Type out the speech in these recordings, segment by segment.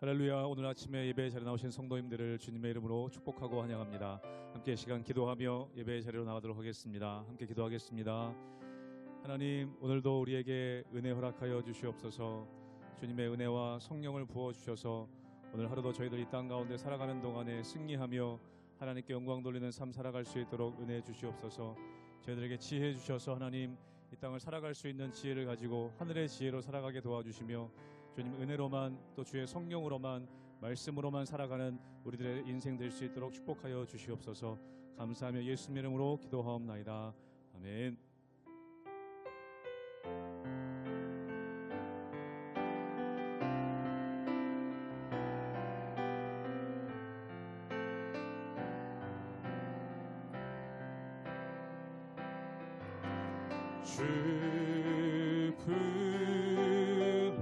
할렐루야. 오늘 아침에 예배의 자리에 나오신 성도님들을 주님의 이름으로 축복하고 환영합니다. 함께 시간 기도하며 예배의 자리로 나가도록 하겠습니다. 함께 기도하겠습니다. 하나님, 오늘도 우리에게 은혜 허락하여 주시옵소서. 주님의 은혜와 성령을 부어주셔서 오늘 하루도 저희들 이 땅 가운데 살아가는 동안에 승리하며 하나님께 영광 돌리는 삶 살아갈 수 있도록 은혜해 주시옵소서. 저희들에게 지혜 주셔서 하나님 이 땅을 살아갈 수 있는 지혜를 가지고 하늘의 지혜로 살아가게 도와주시며 주님 은혜로만 또 주의 성령으로만 말씀으로만 살아가는 우리들의 인생 될 수 있도록 축복하여 주시옵소서. 감사하며 예수님 이름으로 기도하옵나이다. 아멘. 주 품에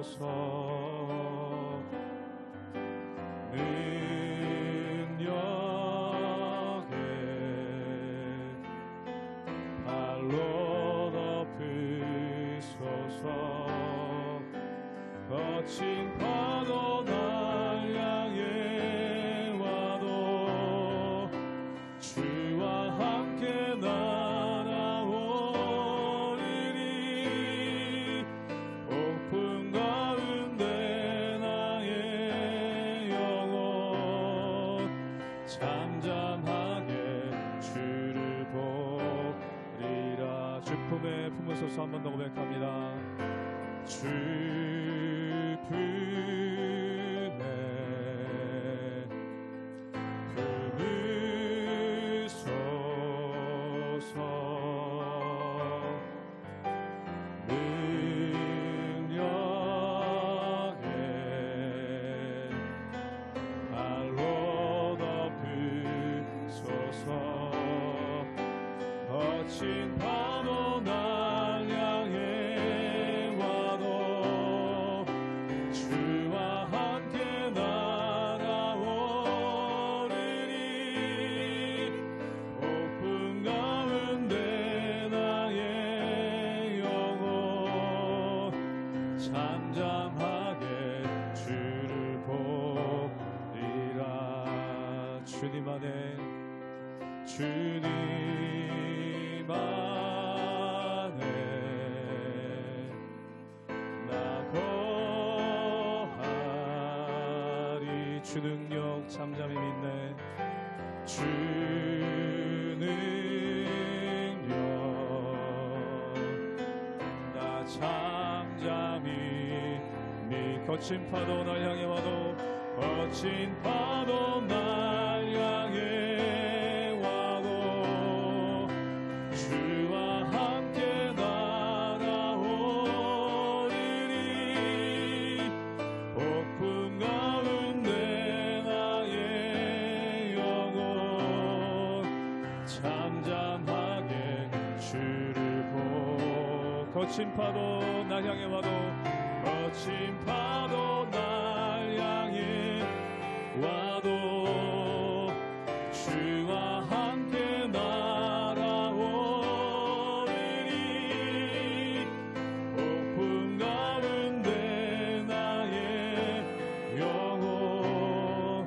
품으소서. 능력에 발로 덮으소서. 거친 파도 날 향해 날아오리니 폭풍 가운데 나의 영혼 잠잠하게 주를 보리라. 주 품에 품으소서. 한 번 더 고백합니다. 주 품에 거친 파도 날 향해 와도 주와 함께 날아오리니 폭풍 가운데 나의 영혼 잠잠하게 주를 보리라. 주님 안에 주님 안에 나 거하리. 주 능력 잠잠히 믿네. 주 능력 나 잠잠히 믿. 거친 파도 날 향해 와도 거친 파도 날 향해 주와 함께 날아오리니 폭풍 가운데 나의 영혼 잠잠하게 주를 보. 거친 파도 날 향해 와도 거친 파도 날 향해 와도 주와 함께 날아오리니 폭풍 가운데 나의 영혼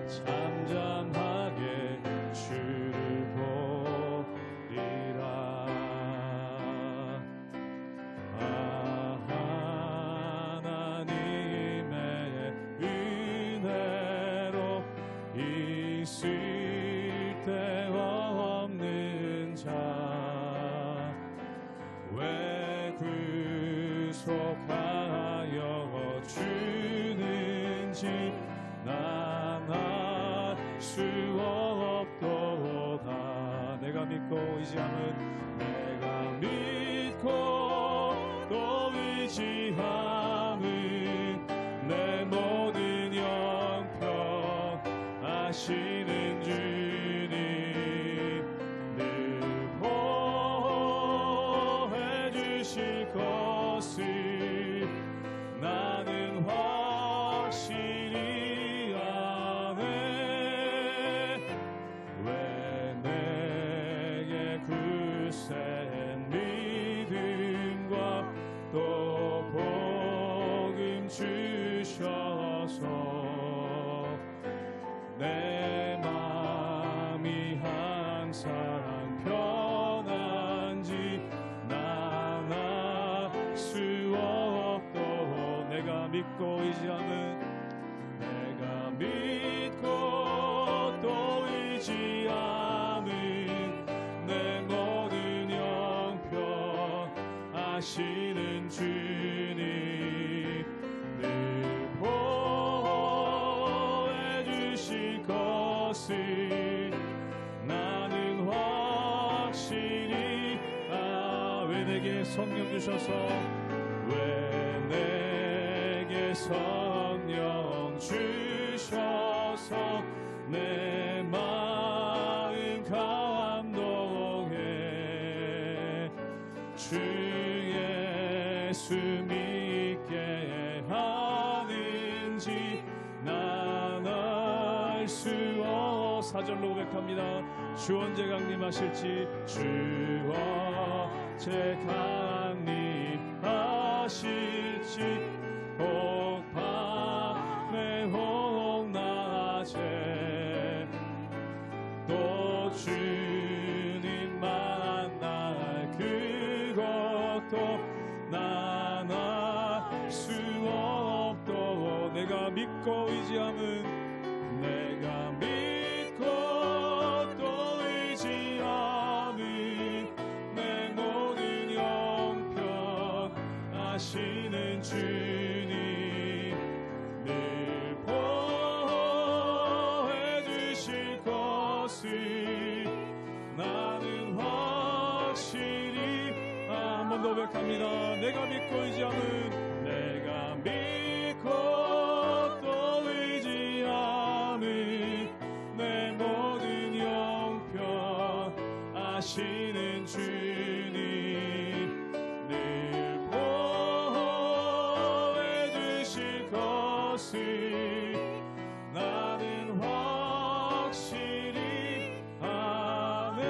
잠잠하게 주를 보리라. 하나님의 은혜로 있을 데 없는 자 왜 구속하여 주는지 난 알 수 없도다. 내가 믿고 의지함은 내가 믿고 또 의지함은 내 모든 형편 아시는 주님 늘 보호해 주실 것을 나는 확실히 아네. 왜 내게 내 마음이 항상 편한지 난 알 수 없도록 내가 믿고 의지함은 내가 믿고 또 의지함은 내 모든 형편 아시는 주님 늘 보호해 주실 것을 나는 확실히 왜 내게 성령 주셔서 왜 내게 성령 주셔서 내 마음 감동해 주 예수 믿게 하는지 난 알 수 없. 4절로 고백합니다. 주 언제 강림하실지 주 언제 강림하실지 혹 밤에 혹 낮에 또 주님 만날 그것도 난 알 수 없도록 내가 믿고 의지함은 내가 믿고 또 의지함은 내 모든 형편 아시는 주님 늘 보호해 주실 것을 나는 확실히 한 번 더 고백합니다. 내가 믿고 의지함은 내가 믿고 또 의지함은 내 모든 형편 아시는 주님 늘 보호해 주실 것을 나는 확실히 아멘.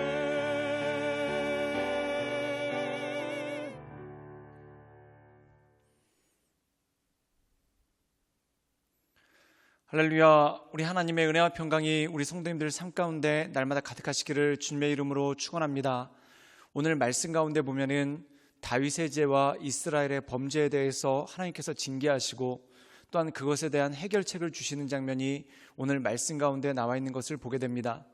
할렐루야. 우리 하나님의 은혜와 평강이 우리 성도님들 삶 가운데 날마다 가득하시기를 주님의 이름으로 축원합니다. 오늘 말씀 가운데 보면은 다윗의 죄와 이스라엘의 범죄에 대해서 하나님께서 징계하시고 또한 그것에 대한 해결책을 주시는 장면이 오늘 말씀 가운데 나와 있는 것을 보게 됩니다.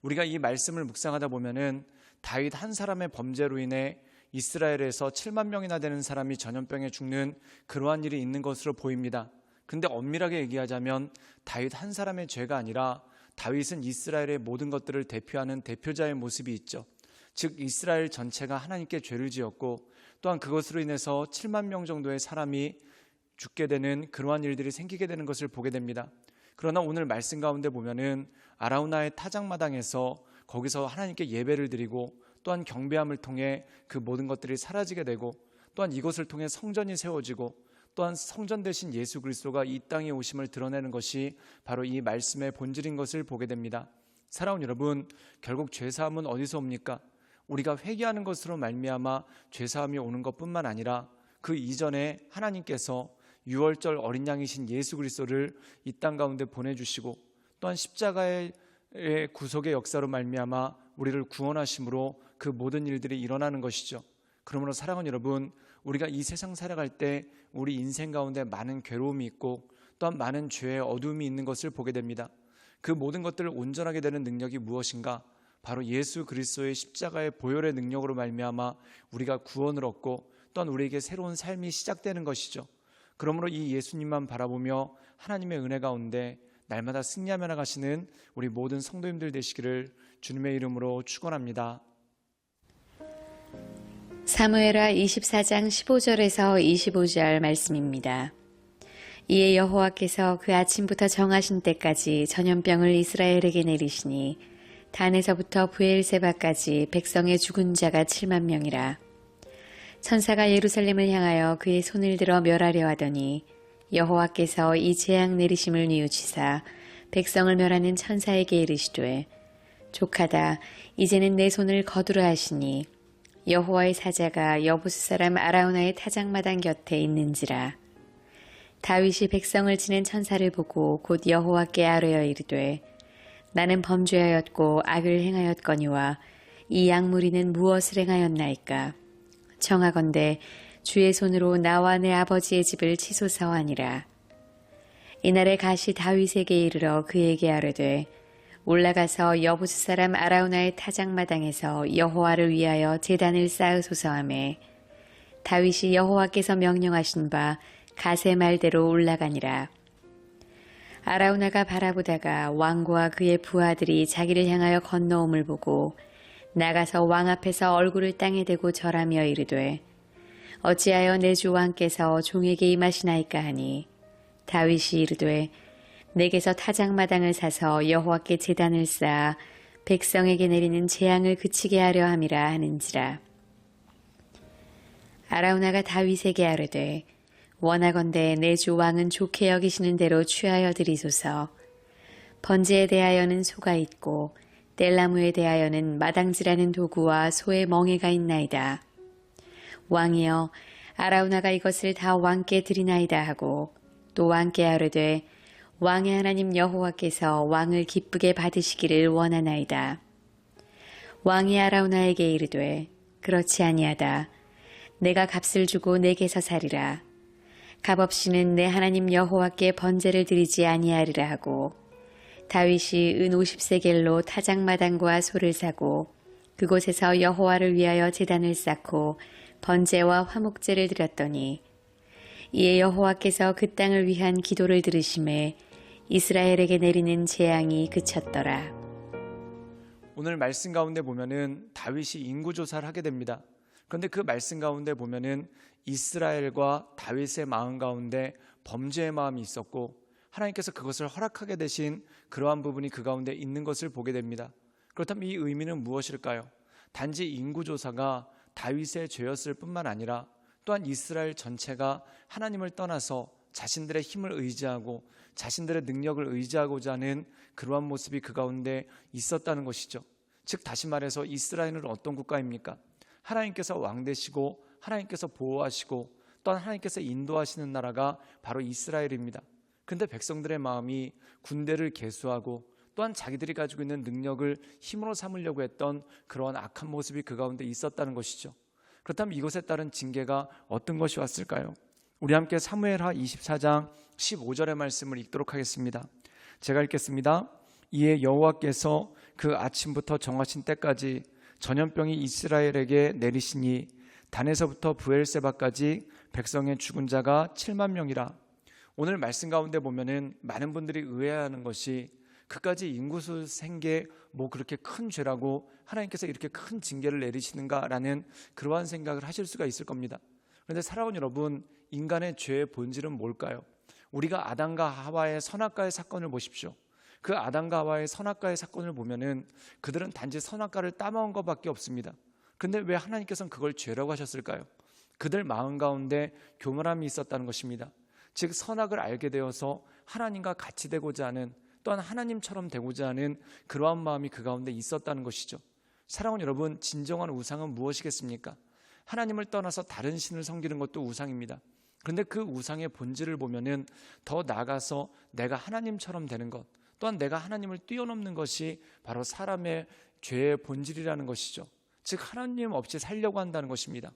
우리가 이 말씀을 묵상하다 보면은 다윗 한 사람의 범죄로 인해 이스라엘에서 7만 명이나 되는 사람이 전염병에 죽는 그러한 일이 있는 것으로 보입니다. 근데 엄밀하게 얘기하자면 다윗 한 사람의 죄가 아니라 다윗은 이스라엘의 모든 것들을 대표하는 대표자의 모습이 있죠. 즉 이스라엘 전체가 하나님께 죄를 지었고 또한 그것으로 인해서 7만 명 정도의 사람이 죽게 되는 그러한 일들이 생기게 되는 것을 보게 됩니다. 그러나 오늘 말씀 가운데 보면은 아라우나의 타작마당에서 거기서 하나님께 예배를 드리고 또한 경배함을 통해 그 모든 것들이 사라지게 되고 또한 이것을 통해 성전이 세워지고 또한 성전 대신 예수 그리스도가 이 땅에 오심을 드러내는 것이 바로 이 말씀의 본질인 것을 보게 됩니다. 사랑하는 여러분, 결국 죄사함은 어디서 옵니까? 우리가 회개하는 것으로 말미암아 죄사함이 오는 것뿐만 아니라 그 이전에 하나님께서 유월절 어린 양이신 예수 그리스도를 이 땅 가운데 보내주시고 또한 십자가의 구속의 역사로 말미암아 우리를 구원하심으로 그 모든 일들이 일어나는 것이죠. 그러므로 사랑하는 여러분, 우리가 이 세상 살아갈 때 우리 인생 가운데 많은 괴로움이 있고 또한 많은 죄의 어두움이 있는 것을 보게 됩니다. 그 모든 것들을 온전하게 되는 능력이 무엇인가? 바로 예수 그리스도의 십자가의 보혈의 능력으로 말미암아 우리가 구원을 얻고 또한 우리에게 새로운 삶이 시작되는 것이죠. 그러므로 이 예수님만 바라보며 하나님의 은혜 가운데 날마다 승리하며 나가시는 우리 모든 성도님들 되시기를 주님의 이름으로 축원합니다. 사무엘하 24장 15절에서 25절 말씀입니다. 이에 여호와께서 그 아침부터 정하신 때까지 전염병을 이스라엘에게 내리시니 단에서부터 브엘세바까지 백성의 죽은 자가 7만 명이라. 천사가 예루살렘을 향하여 그의 손을 들어 멸하려 하더니 여호와께서 이 재앙 내리심을 뉘우치사 백성을 멸하는 천사에게 이르시되 족하다 이제는 내 손을 거두라 하시니 여호와의 사자가 여부스 사람 아라우나의 타작마당 곁에 있는지라. 다윗이 백성을 치는 천사를 보고 곧 여호와께 아뢰어 이르되 나는 범죄하였고 악을 행하였거니와 이 약무리는 무엇을 행하였나이까. 청하건대 주의 손으로 나와 내 아버지의 집을 치소서 하니라. 이날에 갓이 다윗에게 이르러 그에게 아뢰되 올라가서 여부스 사람 아라우나의 타작마당에서 여호와를 위하여 제단을 쌓으소서 하매 다윗이 여호와께서 명령하신 바 갓의 말대로 올라가니라. 아라우나가 바라보다가 왕과 그의 부하들이 자기를 향하여 건너옴을 보고 나가서 왕 앞에서 얼굴을 땅에 대고 절하며 이르되 어찌하여 내 주 왕께서 종에게 임하시나이까 하니 다윗이 이르되 내게서 타작마당을 사서 여호와께 제단을 쌓아 백성에게 내리는 재앙을 그치게 하려 함이라 하는지라. 아라우나가 다윗에게 아뢰되 원하건대 내 주 왕은 좋게 여기시는 대로 취하여 드리소서. 번제에 대하여는 소가 있고 뗄나무에 대하여는 마당질하는 도구와 소의 멍에가 있나이다. 왕이여 아라우나가 이것을 다 왕께 드리나이다 하고 또 왕께 아뢰되 왕의 하나님 여호와께서 왕을 기쁘게 받으시기를 원하나이다. 왕이 아라우나에게 이르되 그렇지 아니하다. 내가 값을 주고 내게서 살이라. 값없이는 내 하나님 여호와께 번제를 드리지 아니하리라 하고 다윗이 은 50세겔로 타작마당과 소를 사고 그곳에서 여호와를 위하여 제단을 쌓고 번제와 화목제를 드렸더니 이에 여호와께서 그 땅을 위한 기도를 들으심에 이스라엘에게 내리는 재앙이 그쳤더라. 오늘 말씀 가운데 보면은 다윗이 인구조사를 하게 됩니다. 그런데 그 말씀 가운데 보면은 이스라엘과 다윗의 마음 가운데 범죄의 마음이 있었고 하나님께서 그것을 허락하게 되신 그러한 부분이 그 가운데 있는 것을 보게 됩니다. 그렇다면 이 의미는 무엇일까요? 단지 인구조사가 다윗의 죄였을 뿐만 아니라 또한 이스라엘 전체가 하나님을 떠나서 자신들의 힘을 의지하고 자신들의 능력을 의지하고자 하는 그러한 모습이 그 가운데 있었다는 것이죠. 즉 다시 말해서 이스라엘은 어떤 국가입니까? 하나님께서 왕 되시고 하나님께서 보호하시고 또한 하나님께서 인도하시는 나라가 바로 이스라엘입니다. 그런데 백성들의 마음이 군대를 계수하고 또한 자기들이 가지고 있는 능력을 힘으로 삼으려고 했던 그러한 악한 모습이 그 가운데 있었다는 것이죠. 그렇다면 이것에 따른 징계가 어떤 것이 왔을까요? 우리 함께 사무엘하 24장 15절의 말씀을 읽도록 하겠습니다. 제가 읽겠습니다. 이에 여호와께서 그 아침부터 정하신 때까지 전염병이 이스라엘에게 내리시니 단에서부터 부엘세바까지 백성의 죽은 자가 7만 명이라. 오늘 말씀 가운데 보면은 많은 분들이 의아해하는 것이 그까지 인구수 생계 뭐 그렇게 큰 죄라고 하나님께서 이렇게 큰 징계를 내리시는가라는 그러한 생각을 하실 수가 있을 겁니다. 그런데 사랑하는 여러분, 인간의 죄의 본질은 뭘까요? 우리가 아담과 하와의 선악과의 사건을 보십시오. 그 아담과 하와의 선악과의 사건을 보면은 그들은 단지 선악과를 따먹은 것밖에 없습니다. 근데 왜 하나님께서는 그걸 죄라고 하셨을까요? 그들 마음 가운데 교만함이 있었다는 것입니다. 즉 선악을 알게 되어서 하나님과 같이 되고자 하는 또한 하나님처럼 되고자 하는 그러한 마음이 그 가운데 있었다는 것이죠. 사랑하는 여러분, 진정한 우상은 무엇이겠습니까? 하나님을 떠나서 다른 신을 섬기는 것도 우상입니다. 그런데 그 우상의 본질을 보면은 더 나아가서 내가 하나님처럼 되는 것, 또한 내가 하나님을 뛰어넘는 것이 바로 사람의 죄의 본질이라는 것이죠. 즉 하나님 없이 살려고 한다는 것입니다.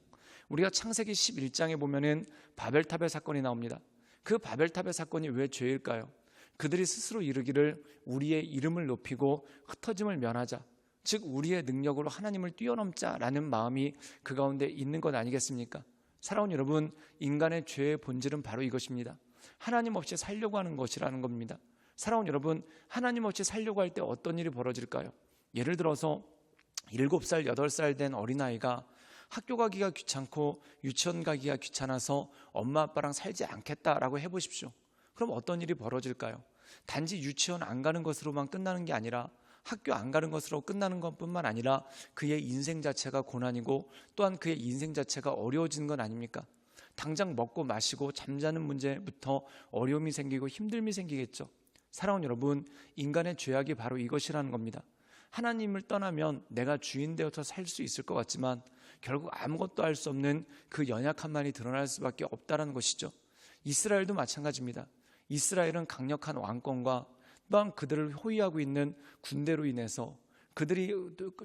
우리가 창세기 11장에 보면은 바벨탑의 사건이 나옵니다. 그 바벨탑의 사건이 왜 죄일까요? 그들이 스스로 이르기를 우리의 이름을 높이고 흩어짐을 면하자, 즉 우리의 능력으로 하나님을 뛰어넘자라는 마음이 그 가운데 있는 것 아니겠습니까? 사랑하는 여러분, 인간의 죄의 본질은 바로 이것입니다. 하나님 없이 살려고 하는 것이라는 겁니다. 사랑하는 여러분, 하나님 없이 살려고 할 때 어떤 일이 벌어질까요? 예를 들어서 7살, 8살 된 어린아이가 학교 가기가 귀찮고 유치원 가기가 귀찮아서 엄마 아빠랑 살지 않겠다라고 해보십시오. 그럼 어떤 일이 벌어질까요? 단지 유치원 안 가는 것으로만 끝나는 게 아니라 학교 안 가는 것으로 끝나는 것뿐만 아니라 그의 인생 자체가 고난이고 또한 그의 인생 자체가 어려워지는 건 아닙니까? 당장 먹고 마시고 잠자는 문제부터 어려움이 생기고 힘듦이 생기겠죠. 사랑하는 여러분, 인간의 죄악이 바로 이것이라는 겁니다. 하나님을 떠나면 내가 주인 되어서 살 수 있을 것 같지만 결국 아무것도 할 수 없는 그 연약함만이 드러날 수밖에 없다는 것이죠. 이스라엘도 마찬가지입니다. 이스라엘은 강력한 왕권과 또한 그들을 호위하고 있는 군대로 인해서 그들이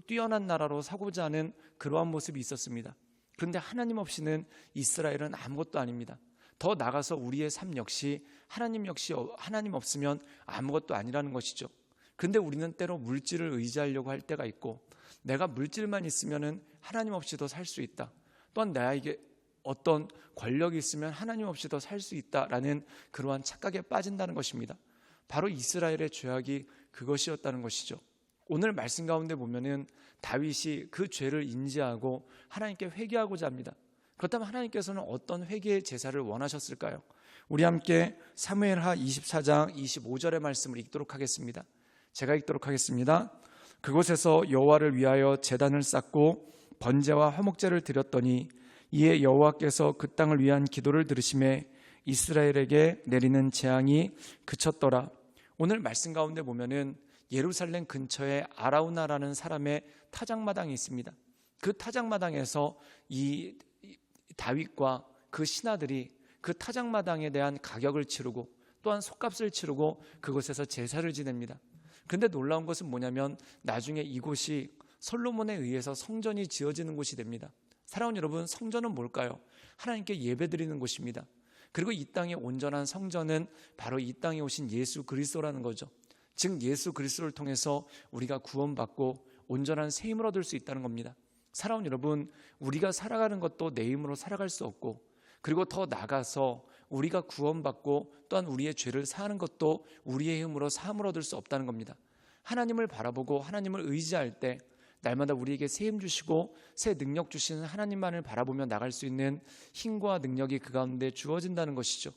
뛰어난 나라로 사고자 하는 그러한 모습이 있었습니다. 그런데 하나님 없이는 이스라엘은 아무것도 아닙니다. 더 나아가서 우리의 삶 역시 하나님 없으면 아무것도 아니라는 것이죠. 그런데 우리는 때로 물질을 의지하려고 할 때가 있고, 내가 물질만 있으면 하나님 없이도 살 수 있다, 또한 나에게 어떤 권력이 있으면 하나님 없이도 살 수 있다라는 그러한 착각에 빠진다는 것입니다. 바로 이스라엘의 죄악이 그것이었다는 것이죠. 오늘 말씀 가운데 보면은 다윗이 그 죄를 인지하고 하나님께 회개하고자 합니다. 그렇다면 하나님께서는 어떤 회개의 제사를 원하셨을까요? 우리 함께 사무엘하 24장 25절의 말씀을 읽도록 하겠습니다. 제가 읽도록 하겠습니다. 그곳에서 여호와를 위하여 제단을 쌓고 번제와 화목제를 드렸더니 이에 여호와께서 그 땅을 위한 기도를 들으심에 이스라엘에게 내리는 재앙이 그쳤더라. 오늘 말씀 가운데 보면은 예루살렘 근처에 아라우나라는 사람의 타작마당이 있습니다. 그 타작마당에서 이 다윗과 그 신하들이 그 타작마당에 대한 가격을 치르고 또한 솥값을 치르고 그곳에서 제사를 지냅니다. 그런데 놀라운 것은 뭐냐면 나중에 이곳이 솔로몬에 의해서 성전이 지어지는 곳이 됩니다. 사랑하는 여러분, 성전은 뭘까요? 하나님께 예배드리는 곳입니다. 그리고 이 땅의 온전한 성전은 바로 이 땅에 오신 예수 그리스도라는 거죠. 즉 예수 그리스도를 통해서 우리가 구원받고 온전한 새 힘을 얻을 수 있다는 겁니다. 사랑하는 여러분, 우리가 살아가는 것도 내 힘으로 살아갈 수 없고, 그리고 더 나가서 우리가 구원받고 또한 우리의 죄를 사하는 것도 우리의 힘으로 사함을 얻을 수 없다는 겁니다. 하나님을 바라보고 하나님을 의지할 때 날마다 우리에게 새 힘 주시고 새 능력 주시는 하나님만을 바라보며 나갈 수 있는 힘과 능력이 그 가운데 주어진다는 것이죠.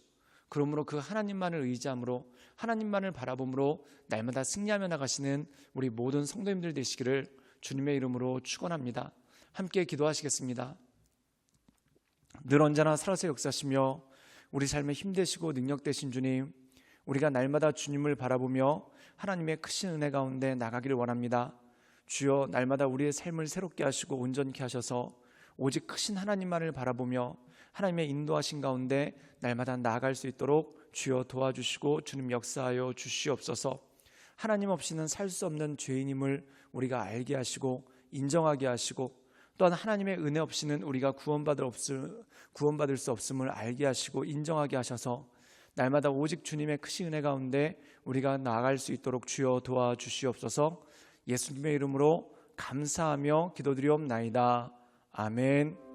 그러므로 그 하나님만을 의지함으로 하나님만을 바라봄으로 날마다 승리하며 나가시는 우리 모든 성도님들 되시기를 주님의 이름으로 축원합니다. 함께 기도하시겠습니다. 늘 언제나 살아서 역사하시며 우리 삶에 힘되시고 능력되신 주님, 우리가 날마다 주님을 바라보며 하나님의 크신 은혜 가운데 나가기를 원합니다. 주여, 날마다 우리의 삶을 새롭게 하시고 온전케 하셔서 오직 크신 하나님만을 바라보며 하나님의 인도하신 가운데 날마다 나아갈 수 있도록 주여 도와주시고 주님 역사하여 주시옵소서. 하나님 없이는 살 수 없는 죄인임을 우리가 알게 하시고 인정하게 하시고, 또한 하나님의 은혜 없이는 우리가 구원받을 수 없음을 알게 하시고 인정하게 하셔서 날마다 오직 주님의 크신 은혜 가운데 우리가 나아갈 수 있도록 주여 도와주시옵소서. 예수님의 이름으로 감사하며 기도드리옵나이다. 아멘.